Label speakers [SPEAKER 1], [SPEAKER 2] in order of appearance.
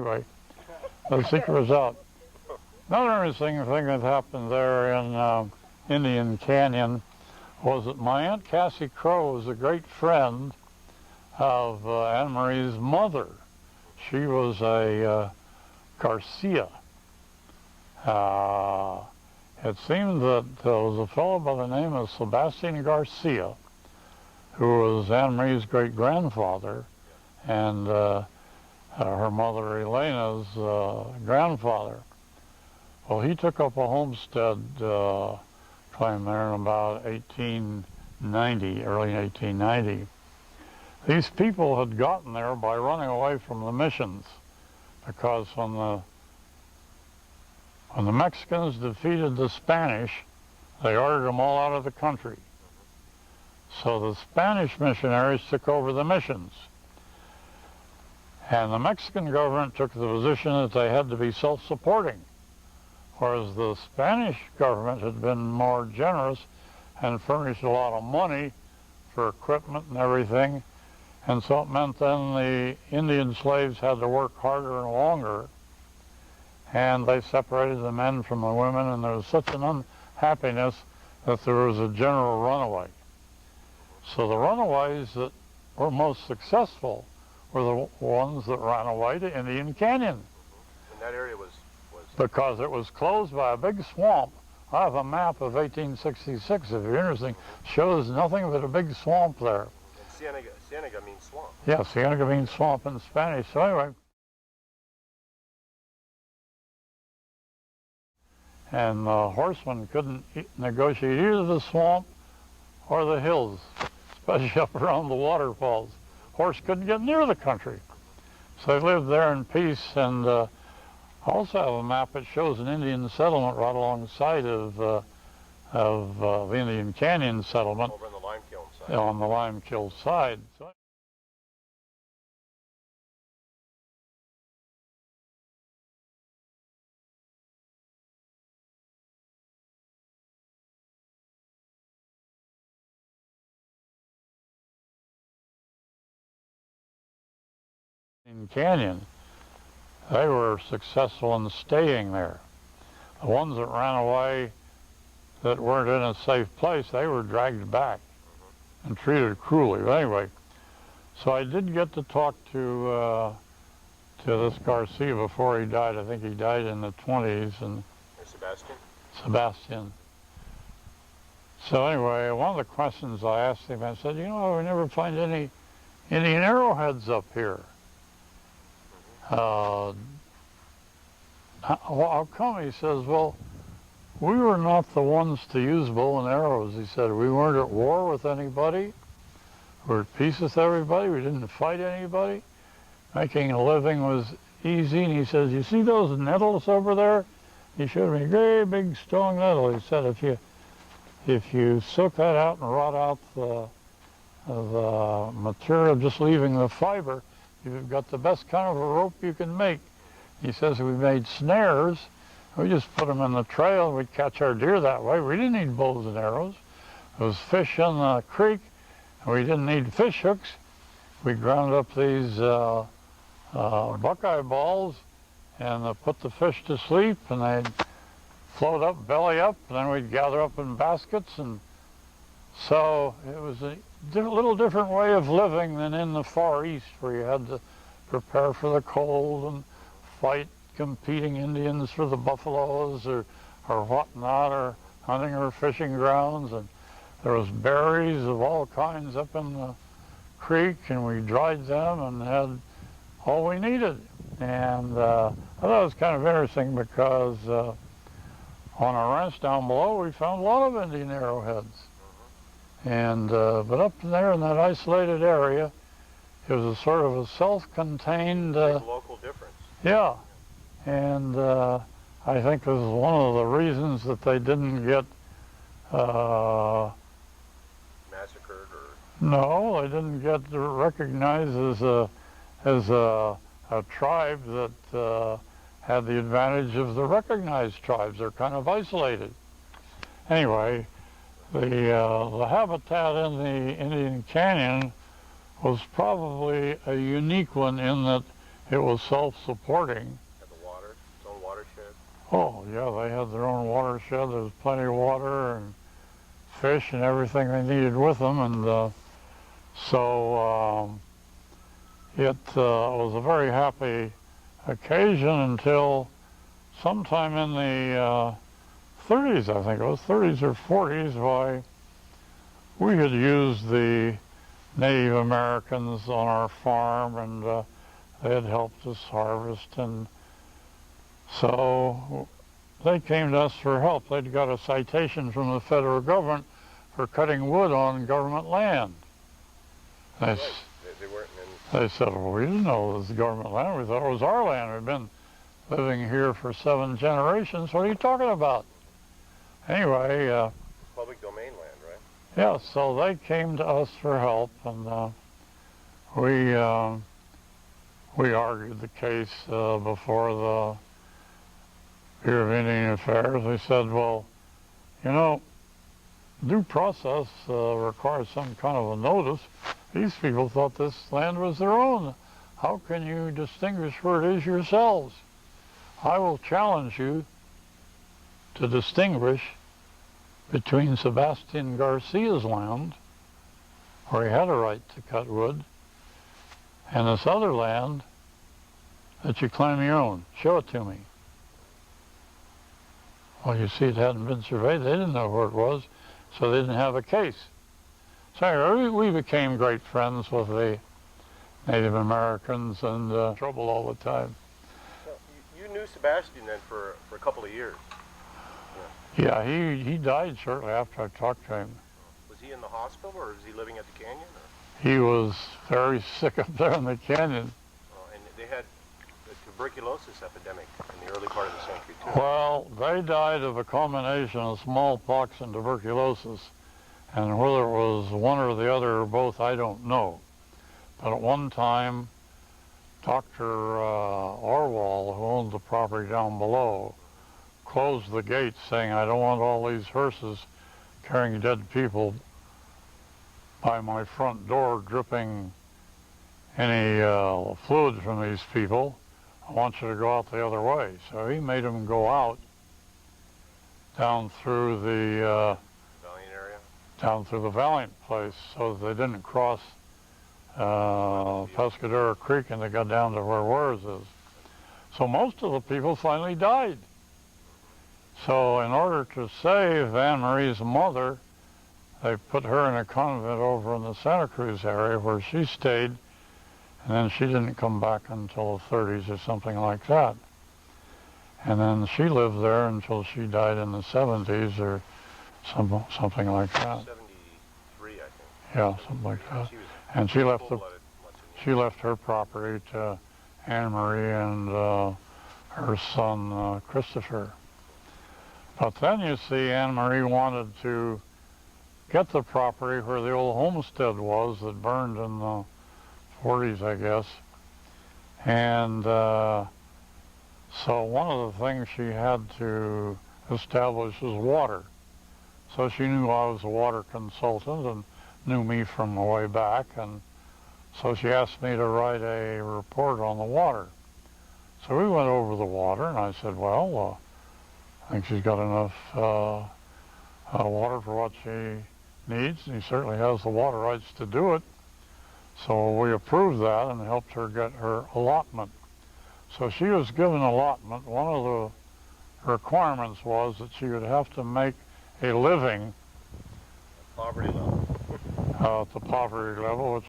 [SPEAKER 1] anyway, the secret was out. Another interesting thing that happened there in Indian Canyon was that my Aunt Cassie Crow was a great friend of Anne Marie's mother. She was a Garcia. It seemed that there was a fellow by the name of Sebastian Garcia, who was Anne Marie's great-grandfather, and her mother Elena's grandfather. Well, he took up a homestead claim there in about 1890, early 1890. These people had gotten there by running away from the missions, because when the Mexicans defeated the Spanish, they ordered them all out of the country. So the Spanish missionaries took over the missions. And the Mexican government took the position that they had to be self-supporting, whereas the Spanish government had been more generous and furnished a lot of money for equipment and everything. And so it meant then the Indian slaves had to work harder and longer, and they separated the men from the women, and there was such an unhappiness that there was a general runaway. So the runaways that were most successful were the ones that ran away to Indian Canyon.
[SPEAKER 2] And that area was...
[SPEAKER 1] Because it was closed by a big swamp. I have a map of 1866, if you're interested. Shows nothing but a big swamp there.
[SPEAKER 2] And Cienega means swamp.
[SPEAKER 1] Yeah, Cienega means swamp in Spanish. So anyway. And the horsemen couldn't negotiate either the swamp or the hills, especially up around the waterfalls. Horse couldn't get near the country. So they lived there in peace. And I also have a map that shows an Indian settlement right alongside of the Indian Canyon settlement.
[SPEAKER 2] Over on the lime kiln side.
[SPEAKER 1] On the lime kiln side. In Canyon, they were successful in staying there. The ones that ran away that weren't in a safe place, they were dragged back and treated cruelly. But anyway, so I did get to talk to this Garcia before he died. I think he died in the 20s. And
[SPEAKER 2] Sebastian?
[SPEAKER 1] Sebastian. So anyway, one of the questions I asked him, I said, you know, we never find any Indian arrowheads up here. How come? He says, well, we were not the ones to use bow and arrows. He said, we weren't at war with anybody. We were at peace with everybody. We didn't fight anybody. Making a living was easy. And he says, you see those nettles over there? He showed me a great big strong nettle. He said, if you soak that out and rot out the material, just leaving the fiber, you've got the best kind of a rope you can make. He says we made snares. We just put them in the trail and we'd catch our deer that way. We didn't need bows and arrows. There was fish in the creek, and we didn't need fish hooks. We ground up these buckeye balls and put the fish to sleep, and they'd float up, belly up, and then we'd gather up in baskets. And so it was a little different way of living than in the Far East, where you had to prepare for the cold and fight competing Indians for the buffaloes or whatnot, or hunting or fishing grounds. And there was berries of all kinds up in the creek, and we dried them and had all we needed. And I thought it was kind of interesting because on our ranch down below we found a lot of Indian arrowheads. And but up there in that isolated area, it was a sort of a self-contained
[SPEAKER 2] local difference.
[SPEAKER 1] Yeah, and I think this is one of the reasons that they didn't get
[SPEAKER 2] massacred, or
[SPEAKER 1] no, they didn't get recognized as a tribe that had the advantage of the recognized tribes. They're kind of isolated. Anyway. The habitat in the Indian Canyon was probably a unique one in that it was self-supporting.
[SPEAKER 2] Had the water, its own watershed?
[SPEAKER 1] Oh, yeah, they had their own watershed. There was plenty of water and fish and everything they needed with them. And so it was a very happy occasion until sometime in the 30s, I think it was 30s or 40s, why we had used the Native Americans on our farm, and they had helped us harvest, and so they came to us for help. They'd got a citation from the federal government for cutting wood on government land.
[SPEAKER 2] Right. They weren't in...
[SPEAKER 1] They said, well, we didn't know it was government land. We thought it was our land. We've been living here for 7 generations. What are you talking about? Anyway,
[SPEAKER 2] Public domain land, right?
[SPEAKER 1] yeah, so they came to us for help, and we argued the case before the Bureau of Indian Affairs. We said, well, you know, due process requires some kind of a notice. These people thought this land was their own. How can you distinguish where it is yourselves? I will challenge you to distinguish between Sebastian Garcia's land, where he had a right to cut wood, and this other land that you claim you own. Show it to me. Well, you see, it hadn't been surveyed. They didn't know where it was, so they didn't have a case. So anyway, we became great friends with the Native Americans, and trouble all the time.
[SPEAKER 2] So you knew Sebastian then for a couple of years?
[SPEAKER 1] Yeah, he died shortly after I talked to him.
[SPEAKER 2] Was he in the hospital, or was he living at the canyon? Or?
[SPEAKER 1] He was very sick up there in the canyon.
[SPEAKER 2] And they had the tuberculosis epidemic in the early part of the century, too.
[SPEAKER 1] Well, they died of a combination of smallpox and tuberculosis. And whether it was one or the other or both, I don't know. But at one time, Dr. Orwell, who owned the property down below, closed the gates saying, I don't want all these hearses carrying dead people by my front door dripping any fluid from these people. I want you to go out the other way. So he made them go out down through the
[SPEAKER 2] Valiant area?
[SPEAKER 1] Down through the Valiant place, so that they didn't cross Pescadero Creek and they got down to where Wares is. So most of the people finally died. So in order to save Anne Marie's mother, they put her in a convent over in the Santa Cruz area where she stayed, and then she didn't come back until the 30s or something like that. And then she lived there until she died in the 70s or something like that.
[SPEAKER 2] 73, I think.
[SPEAKER 1] Yeah, something like that.
[SPEAKER 2] She was
[SPEAKER 1] And she left
[SPEAKER 2] much
[SPEAKER 1] her property to Anne Marie and her son Christopher. But then you see, Anne Marie wanted to get the property where the old homestead was that burned in the 40s, I guess. And so one of the things she had to establish was water. So she knew I was a water consultant and knew me from way back, and so she asked me to write a report on the water. So we went over the water, and I said, well, I think she's got enough water for what she needs, and he certainly has the water rights to do it. So we approved that and helped her get her allotment. So she was given allotment. One of the requirements was that she would have to make a living
[SPEAKER 2] poverty level.
[SPEAKER 1] at the poverty level, which